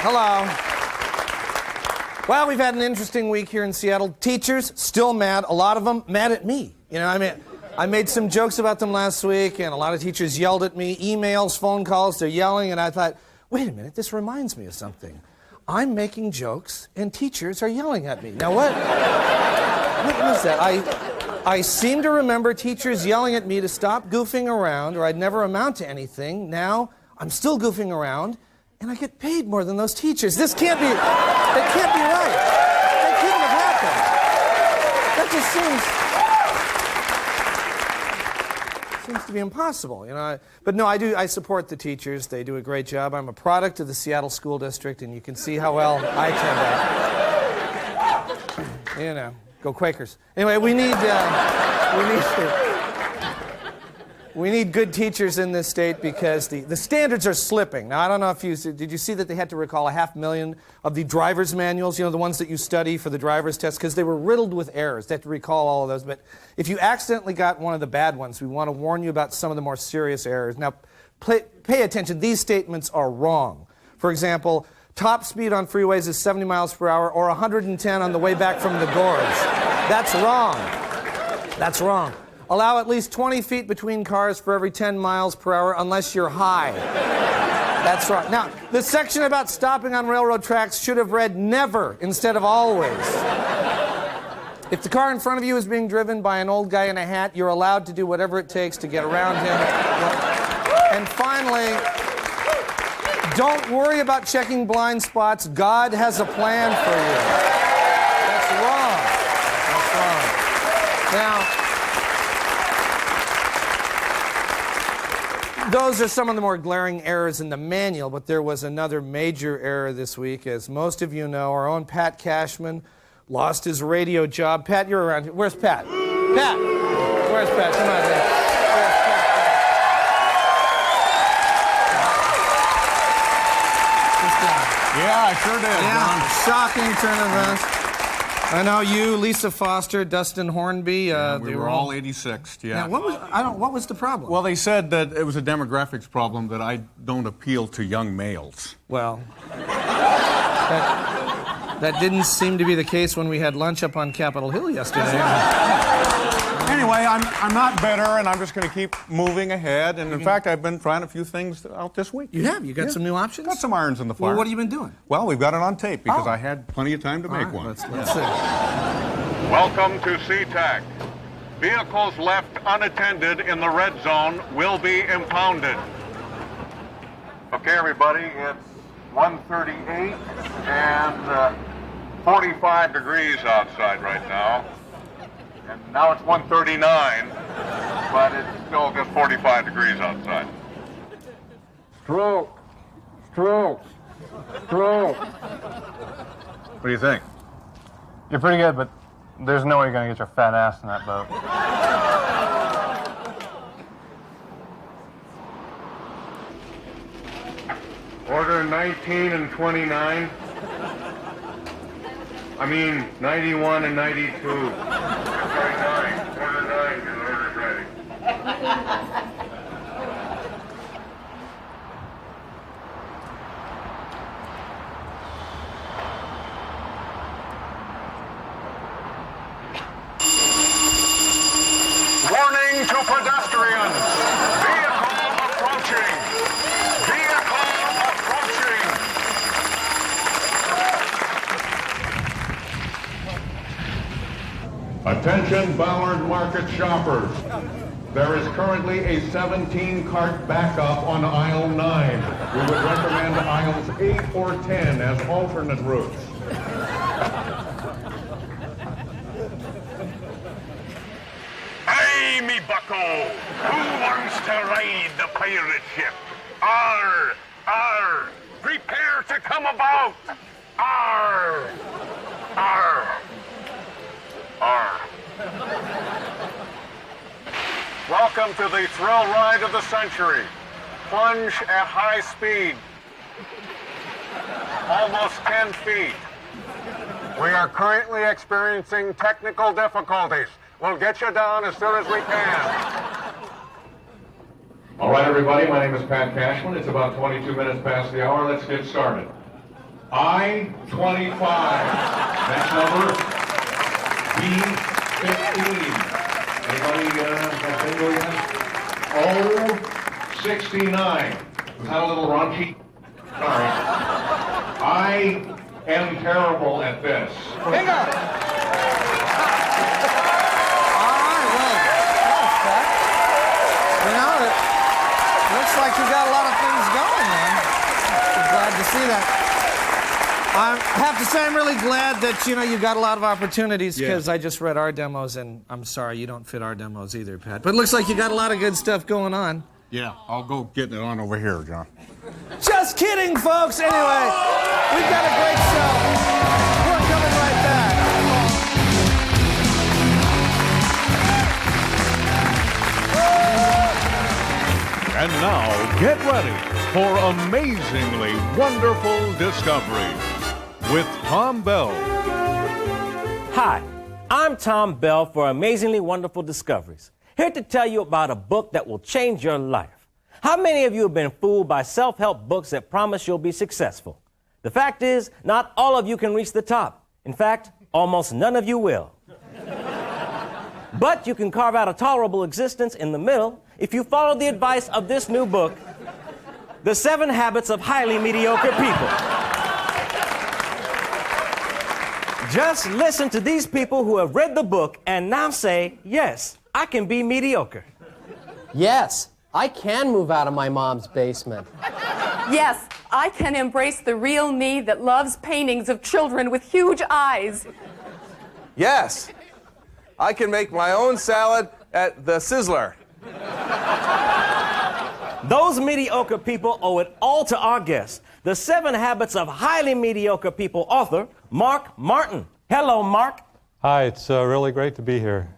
Hello. Well, we've had an interesting week here in Seattle. Teachers still mad, a lot of them mad at me. You know, I made some jokes about them last week, and a lot of teachers yelled at me. Emails, phone calls, they're yelling, and I thought, wait a minute, this reminds me of something. I'm making jokes, and teachers are yelling at me. Now what was that? I seem to remember teachers yelling at me to stop goofing around, or I'd never amount to anything. Now I'm still goofing around, and I get paid more than those teachers. This can't be, that can't be right. That couldn't have happened. That just seems to be impossible, you know. But no, I support the teachers. They do a great job. I'm a product of the Seattle School District, and you can see how well I turned out. You know, go Quakers. Anyway, we need good teachers in this state because the standards are slipping. Now, I don't know if did you see that they had to recall 500,000 of the driver's manuals, you know, the ones that you study for the driver's test, because they were riddled with errors. They had to recall all of those. But if you accidentally got one of the bad ones, we want to warn you about some of the more serious errors. Now, pay attention. These statements are wrong. For example, top speed on freeways is 70 miles per hour or 110 on the way back from the gorge. That's wrong. That's wrong. Allow at least 20 feet between cars for every 10 miles per hour unless you're high. That's right. Now, the section about stopping on railroad tracks should have read never instead of always. If the car in front of you is being driven by an old guy in a hat, you're allowed to do whatever it takes to get around him. And finally, don't worry about checking blind spots. God has a plan for you. That's wrong. That's wrong. Now, those are some of the more glaring errors in the manual, but there was another major error this week. As most of you know, our own Pat Cashman lost his radio job. Pat, you're around here. Where's Pat? Pat! Where's Pat? Come on, man. Where's Pat? Yeah, I sure did. Yeah, shocking turn of events. I know you, Lisa Foster, Dustin Hornby. We were all 86th, yeah. Now, what was the problem? Well, they said that it was a demographics problem, that I don't appeal to young males. Well, that didn't seem to be the case when we had lunch up on Capitol Hill yesterday. Anyway, I'm not bitter, and I'm just going to keep moving ahead. And in fact, I've been trying a few things out this week. You have? You got some new options? Got some irons in the fire. Well, what have you been doing? Well, we've got it on tape because I had plenty of time to make one. Let's see. Welcome to SeaTac. Vehicles left unattended in the red zone will be impounded. Okay, everybody, it's 1:38 and 45 degrees outside right now. And now it's 1:39, but it's still just 45 degrees outside. Stroke. Stroke. Stroke. What do you think? You're pretty good, but there's no way you're going to get your fat ass in that boat. Order 19 and 29. I mean, 91 and 92. Order 9. Order 9, your order's ready. Warning to pedestrians. Vehicle approaching. Vehicle approaching. Attention Ballard Market shoppers. There is currently a 17-cart backup on aisle 9. We would recommend aisles 8 or 10 as alternate routes. Hey, me bucko! Who wants to ride the pirate ship? Arr! Arr! Prepare to come about! Arr! Arr! Arr! Welcome to the thrill ride of the century. Plunge at high speed. Almost 10 feet. We are currently experiencing technical difficulties. We'll get you down as soon as we can. All right, everybody, my name is Pat Cashman. It's about 22 minutes past the hour. Let's get started. I-25. Next number, B-15. Anybody got bingo yet? O-69. Was that a little raunchy? Sorry. I am terrible at this. Bingo! You know, it looks like you got a lot of things going, man. I'm glad to see that. I have to say I'm really glad that, you got a lot of opportunities because I just read our demos, and I'm sorry, you don't fit our demos either, Pat. But it looks like you got a lot of good stuff going on. Yeah, I'll go get it on over here, John. Just kidding, folks. Anyway, we've got a great show. We're coming right back. And now, get ready for Amazingly Wonderful Discoveries with Tom Bell. Hi, I'm Tom Bell for Amazingly Wonderful Discoveries, here to tell you about a book that will change your life. How many of you have been fooled by self-help books that promise you'll be successful? The fact is, not all of you can reach the top. In fact, almost none of you will. But you can carve out a tolerable existence in the middle if you follow the advice of this new book, The 7 Habits of Highly Mediocre People. Just listen to these people who have read the book and now say, yes, I can be mediocre. Yes, I can move out of my mom's basement. Yes, I can embrace the real me that loves paintings of children with huge eyes. Yes, I can make my own salad at the Sizzler. Those mediocre people owe it all to our guest, the 7 Habits of Highly Mediocre People author, Mark Martin. Hello, Mark. Hi, it's really great to be here.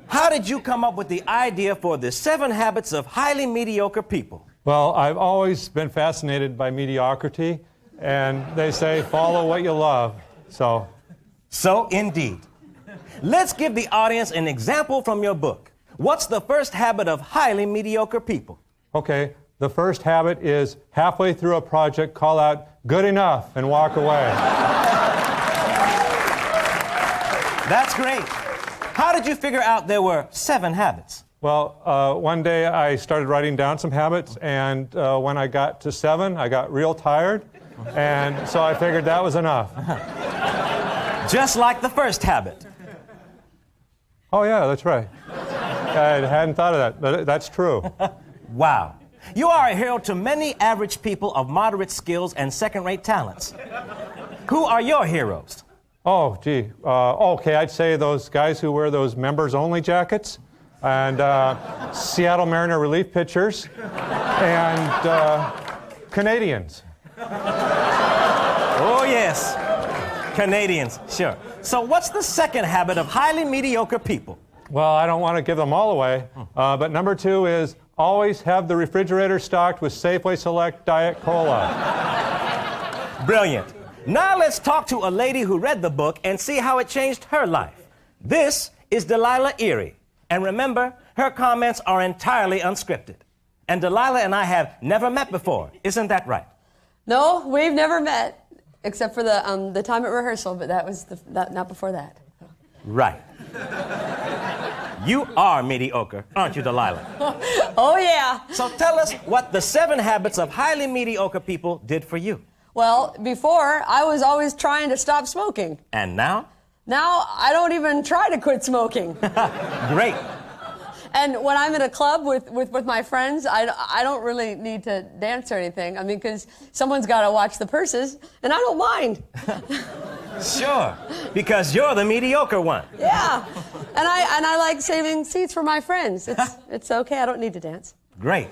How did you come up with the idea for the 7 Habits of Highly Mediocre People? Well, I've always been fascinated by mediocrity, and they say follow what you love, so. So indeed. Let's give the audience an example from your book. What's the first habit of highly mediocre people? Okay, the first habit is halfway through a project, call out, good enough, and walk away. That's great. How did you figure out there were 7 habits? Well, one day I started writing down some habits, and when I got to 7, I got real tired, and so I figured that was enough. Just like the first habit. Oh, yeah, that's right. I hadn't thought of that, but that's true. Wow. You are a hero to many average people of moderate skills and second-rate talents. Who are your heroes? Oh, gee. Okay, I'd say those guys who wear those members-only jackets, and Seattle Mariner relief pitchers, and Canadians. Oh, yes. Canadians, sure. So what's the second habit of highly mediocre people? Well, I don't want to give them all away, but number 2 is always have the refrigerator stocked with Safeway Select Diet Cola. Brilliant. Now let's talk to a lady who read the book and see how it changed her life. This is Delilah Erie. And remember, her comments are entirely unscripted. And Delilah and I have never met before. Isn't that right? No, we've never met, except for the time at rehearsal, but that was not before that. Right. You are mediocre, aren't you, Delilah? Oh, yeah. So tell us what the 7 habits of highly mediocre people did for you. Well, before, I was always trying to stop smoking. And now? Now, I don't even try to quit smoking. Great. And when I'm in a club with my friends, I don't really need to dance or anything. I mean, because someone's got to watch the purses, and I don't mind. Sure, because you're the mediocre one. Yeah, and I like saving seats for my friends. It's okay. I don't need to dance. Great.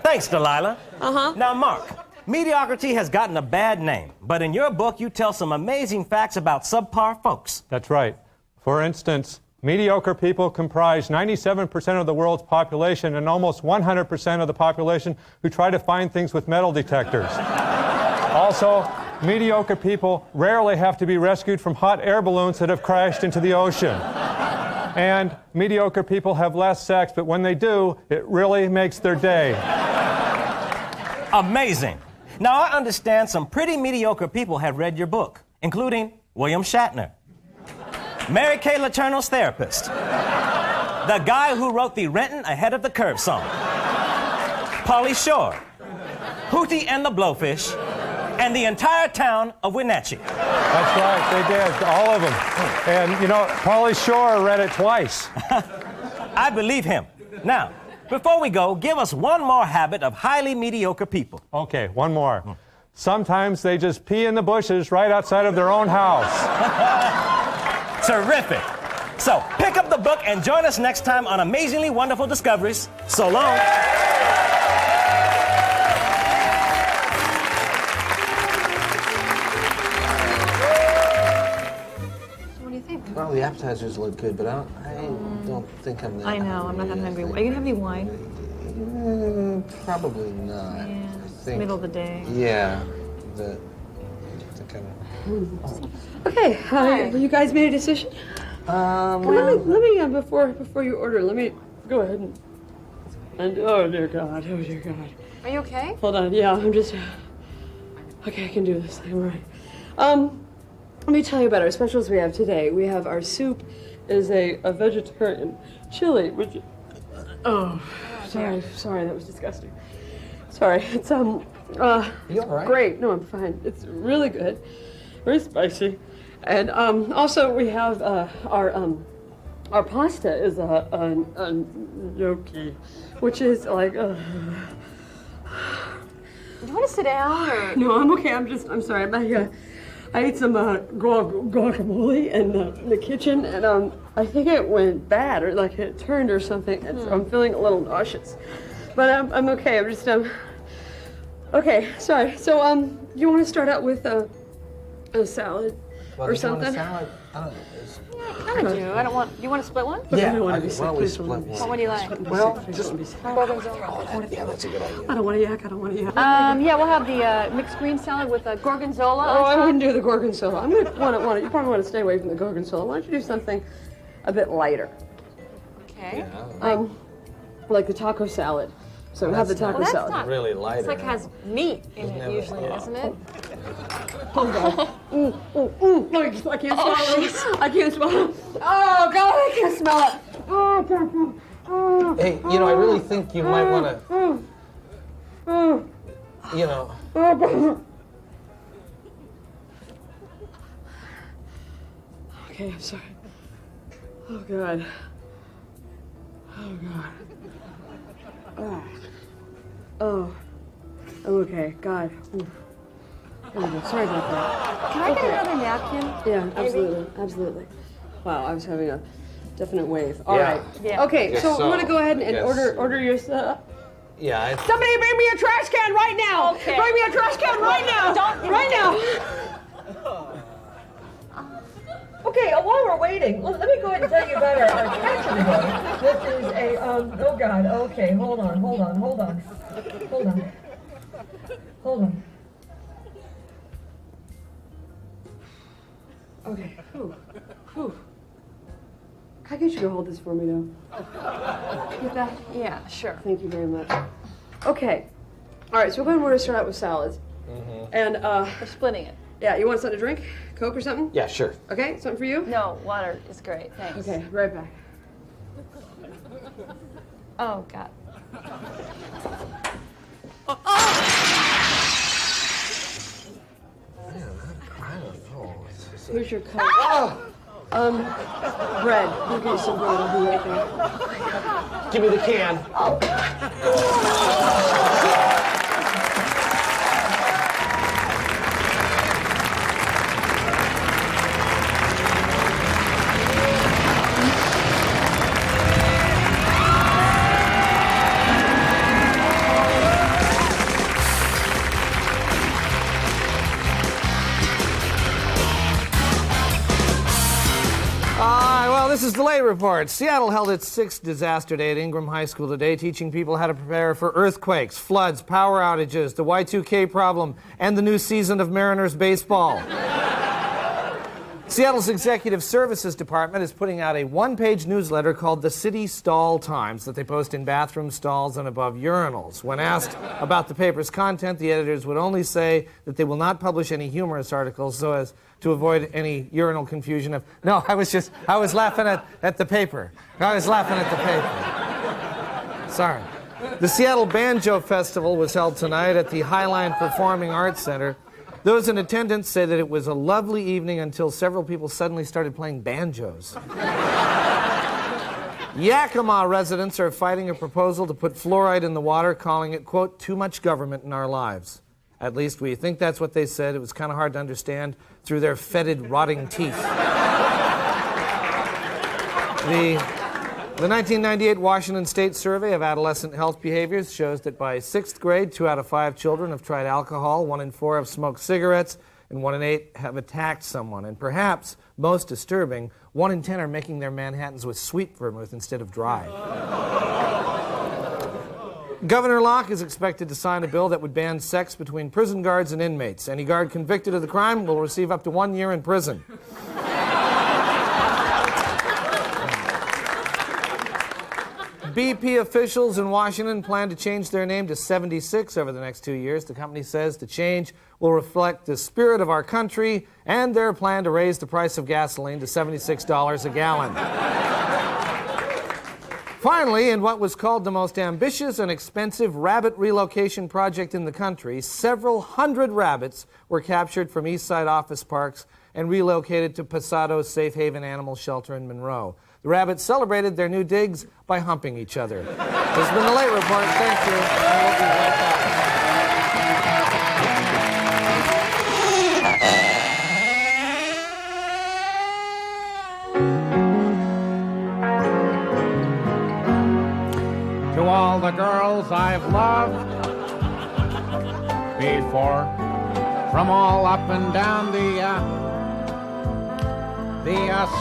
Thanks, Delilah. Now, Mark, mediocrity has gotten a bad name, but in your book, you tell some amazing facts about subpar folks. That's right. For instance, mediocre people comprise 97% of the world's population and almost 100% of the population who try to find things with metal detectors. Also, mediocre people rarely have to be rescued from hot air balloons that have crashed into the ocean. And mediocre people have less sex, but when they do, it really makes their day. Amazing. Now, I understand some pretty mediocre people have read your book, including William Shatner, Mary Kay Letourneau's therapist, the guy who wrote the Renton Ahead of the Curve song, Pauly Shore, Hootie and the Blowfish, and the entire town of Wenatchee. That's right, they did, all of them. And, you know, Pauly Shore read it twice. I believe him. Now, before we go, give us one more habit of highly mediocre people. Okay, one more. Sometimes they just pee in the bushes right outside of their own house. Terrific. So, pick up the book and join us next time on Amazingly Wonderful Discoveries. So long. What do you think? Well, the appetizers look good, but I don't think I'm that I know, I'm not that hungry. Are you gonna have any wine? Probably not. Yeah, I it's think, middle of the day. Yeah. The kind of... Okay, you guys made a decision? Let me before you order, let me go ahead and oh dear God. Are you okay? Hold on, yeah, I'm just, okay, I can do this, I'm all right. Let me tell you about our specials we have today. We have our soup is a vegetarian chili, which, sorry, that was disgusting. Sorry, it's, You all right? great, no, I'm fine. It's really good, very spicy. And also we have our pasta is a gnocchi, which is like Do you want to sit down or? no, I'm okay. I'm sorry. I ate some guacamole in the kitchen, and I think it went bad or like it turned or something. And so I'm feeling a little nauseous, but I'm okay. I'm just okay. Sorry. So you want to start out with a salad? Well, or did you want a something? salad? I don't know. I do. I don't want. Do you want to split one? Yeah, don't wanna be why sick. don't we Please split don't be one? Well, what do you like? Well, just... Gorgonzola. Yeah, that's a good idea. I don't want to yak. Yeah, we'll have the mixed green salad with a gorgonzola. Oh, on I top. wouldn't do the gorgonzola. I'm gonna want to. You probably want to stay away from the gorgonzola. Why don't you do something a bit lighter? Okay. Like the taco salad. So have the taco Well, that's salad. not Really lighter. It's like has meat in it usually, doesn't it? Oh God. No, I can't swallow. jeez. I can't swallow. Oh God, I can't smell it. Oh, Hey, you know, I really think you might want to, you know... Okay, I'm sorry. Oh God. Oh God. Oh. Oh, okay. God. Oof. Oh, sorry about that. Can I get another napkin? Yeah, absolutely. Wow, I was having a definite wave. All right. Yeah. Okay, Guess so I'm so. gonna go ahead and Guess. order your stuff. Yeah, Somebody bring me a trash can right now. Okay. Bring me a trash can right now. Right now. Okay, while we're waiting, let me go ahead and tell you about our catch of the day. This is a, oh God, okay, hold on. Okay, whew. Can I get you to hold this for me, though? Get that? Yeah, sure. Thank you very much. Okay, all right, so we're going to start out with salads. And, We're splitting it. yeah, you want something to drink? Coke or something? yeah, sure. Okay, something for you? No, water is great. Thanks. Okay, right back. Oh God. Here's your cup. Bread. I'll get you some bread. I'll be right there. Give me the can. Well, this is the late report. Seattle held its 6th disaster day at Ingram High School today, teaching people how to prepare for earthquakes, floods, power outages, the Y2K problem, and the new season of Mariners baseball. Seattle's Executive Services Department is putting out a one-page newsletter called the City Stall Times that they post in bathroom stalls and above urinals. When asked about the paper's content, the editors would only say that they will not publish any humorous articles so as to avoid any urinal confusion of, no, I was laughing at the paper. I was laughing at the paper. Sorry. The Seattle Banjo Festival was held tonight at the Highline Performing Arts Center. Those in attendance say that it was a lovely evening until several people suddenly started playing banjos. Yakima residents are fighting a proposal to put fluoride in the water, calling it, quote, too much government in our lives. At least we think that's what they said. It was kind of hard to understand through their fetid, rotting teeth. The 1998 Washington State Survey of Adolescent Health Behaviors shows that by 6th grade, 2 out of 5 children have tried alcohol, 1 in 4 have smoked cigarettes, and 1 in 8 have attacked someone. And perhaps, most disturbing, 1 in 10 are making their Manhattans with sweet vermouth instead of dry. Governor Locke is expected to sign a bill that would ban sex between prison guards and inmates. Any guard convicted of the crime will receive up to 1 year in prison. BP officials in Washington plan to change their name to 76 over the next 2 years. The company says the change will reflect the spirit of our country and their plan to raise the price of gasoline to $76 a gallon. Finally, in what was called the most ambitious and expensive rabbit relocation project in the country, several hundred rabbits were captured from Eastside office parks and relocated to Pasado's Safe Haven Animal Shelter in Monroe. The rabbits celebrated their new digs by humping each other. This has been the Late Report. Thank you. And we'll be right back. To all the girls I've loved before, from all up and down the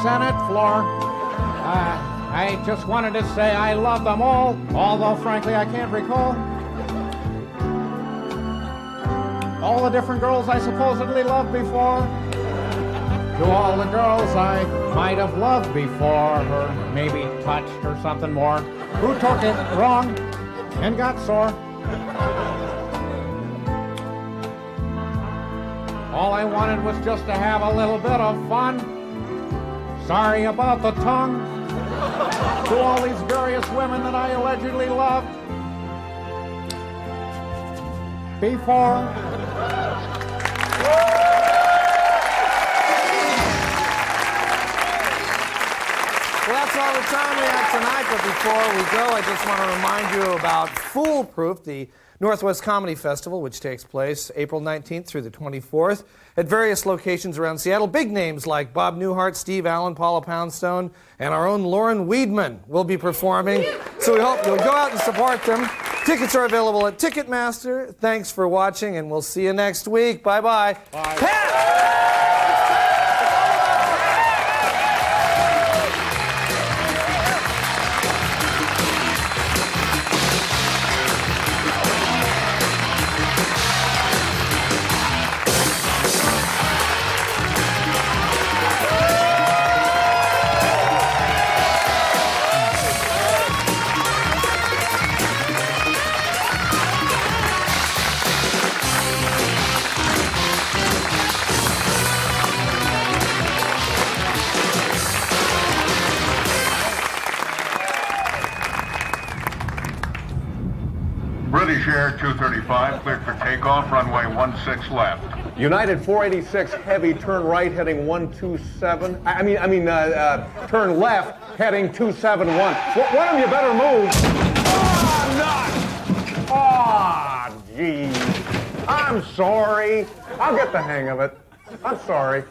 Senate floor, I just wanted to say I love them all, although frankly I can't recall all the different girls I supposedly loved before. To all the girls I might have loved before, or maybe touched or something more, who took it wrong and got sore. All I wanted was just to have a little bit of fun. Sorry about the tongue. To all these various women that I allegedly loved before. Well, that's all the time we have tonight, but before we go, I just want to remind you about Foolproof, the Northwest Comedy Festival, which takes place April 19th through the 24th at various locations around Seattle. Big names like Bob Newhart, Steve Allen, Paula Poundstone, and our own Lauren Weedman will be performing. So we hope you'll go out and support them. Tickets are available at Ticketmaster. Thanks for watching, and we'll see you next week. Bye-bye. Bye. Pat! British Air 235 cleared for takeoff, runway 16 left. United 486 heavy, turn right heading 127. Turn left heading 271. One of you better move. Oh, geez. I'm sorry. I'll get the hang of it. I'm sorry.